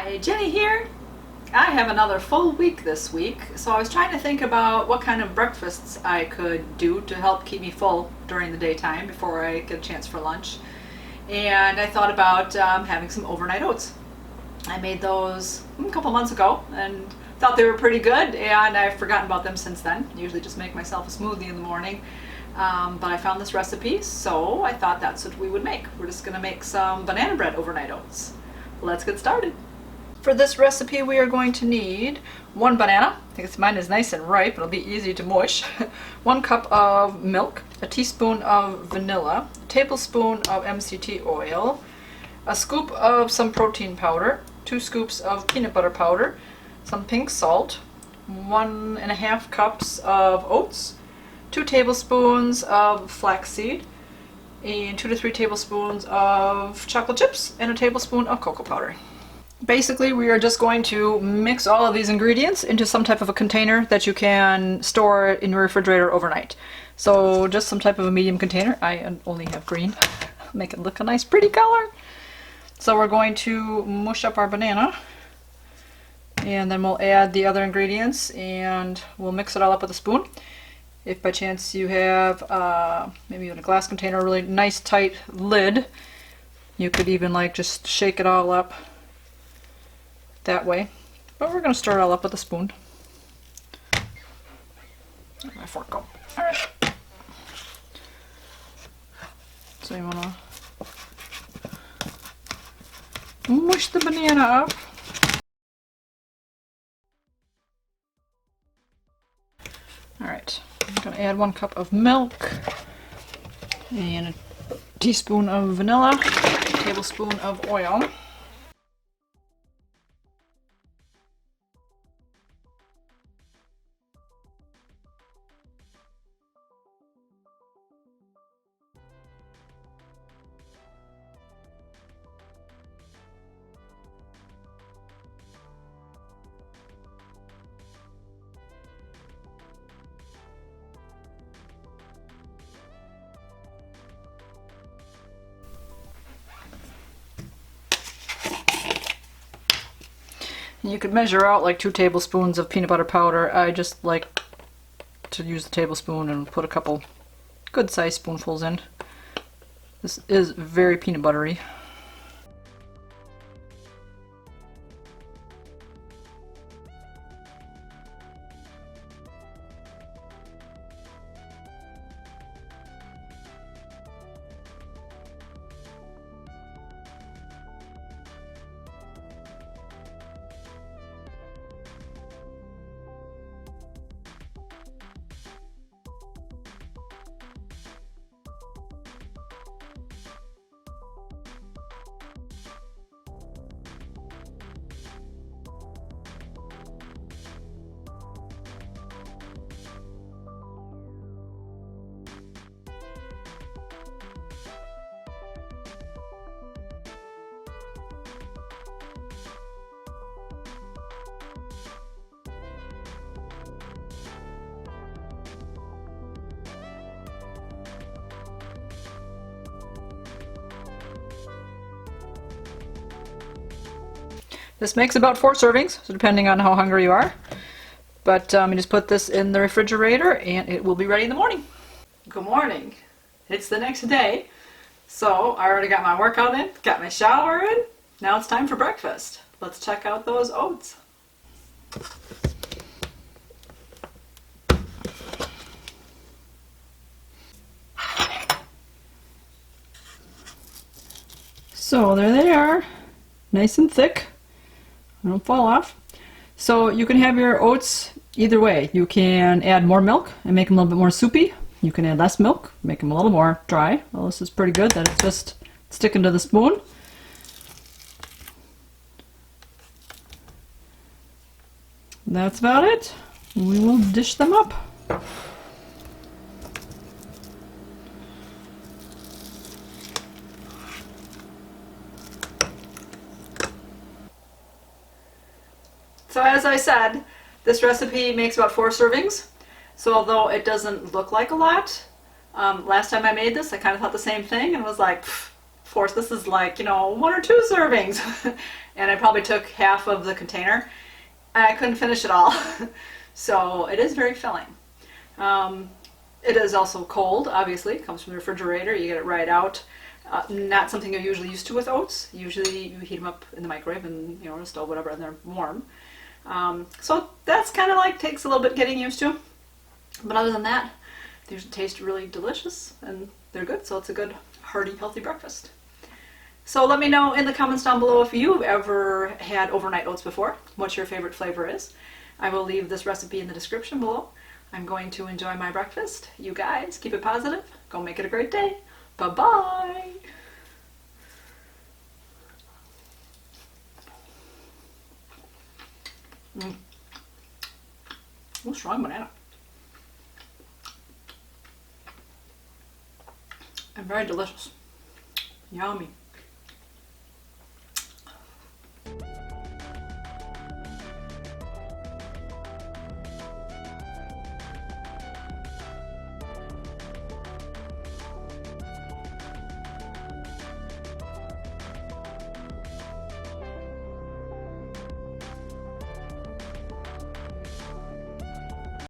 Hi, Jenny here. I have another full week this week, so I was trying to think about what kind of breakfasts I could do to help keep me full during the daytime before I get a chance for lunch. And I thought about having some overnight oats. I made those a couple months ago and thought they were pretty good, and I've forgotten about them since then. I usually just make myself a smoothie in the morning, but I found this recipe, so I thought that's what we would make. We're just going to make some banana bread overnight oats. Let's get started. For this recipe we are going to need one banana. I think mine is nice and ripe, it'll be easy to mush. 1 cup of milk, a teaspoon of vanilla, a tablespoon of MCT oil, a scoop of some protein powder, 2 scoops of peanut butter powder, some pink salt, 1.5 cups of oats, 2 tablespoons of flaxseed, and 2 to 3 tablespoons of chocolate chips, and a tablespoon of cocoa powder. Basically, we are just going to mix all of these ingredients into some type of a container that you can store in your refrigerator overnight. So just some type of a medium container. I only have green. Make it look a nice pretty color. So we're going to mush up our banana, and then we'll add the other ingredients and we'll mix it all up with a spoon. If by chance you have maybe in a glass container, a really nice tight lid, you could even like just shake it all up that way. But we're going to stir it all up with a spoon. Where'd my fork go? Alright. So you want to mush the banana up. Alright. I'm going to add 1 cup of milk and a teaspoon of vanilla, a tablespoon of oil. You could measure out like 2 tablespoons of peanut butter powder. I just like to use the tablespoon and put a couple good sized spoonfuls in. This is very peanut buttery. This makes about 4 servings, so depending on how hungry you are. But you just put this in the refrigerator and it will be ready in the morning. Good morning. It's the next day. So I already got my workout in, got my shower in. Now it's time for breakfast. Let's check out those oats. So there they are, nice and thick. They don't fall off. So you can have your oats either way. You can add more milk and make them a little bit more soupy. You can add less milk, make them a little more dry. Well, this is pretty good that it's just sticking to the spoon. That's about it. We will dish them up. So as I said, this recipe makes about 4 servings. So although it doesn't look like a lot, last time I made this I kind of thought the same thing and was like, course, this is like, 1 or 2 servings. And I probably took half of the container. I couldn't finish it all. So it is very filling. It is also cold, obviously. It comes from the refrigerator. You get it right out. Not something you're usually used to with oats. Usually you heat them up in the microwave and, the stove, whatever, and they're warm. So that's kind of like takes a little bit getting used to. But other than that, they taste really delicious and they're good. So it's a good, hearty, healthy breakfast. So let me know in the comments down below if you've ever had overnight oats before, what your favorite flavor is. I will leave this recipe in the description below. I'm going to enjoy my breakfast. You guys, keep it positive. Go make it a great day. Bye-bye. Oh, strong banana. And very delicious. Yummy.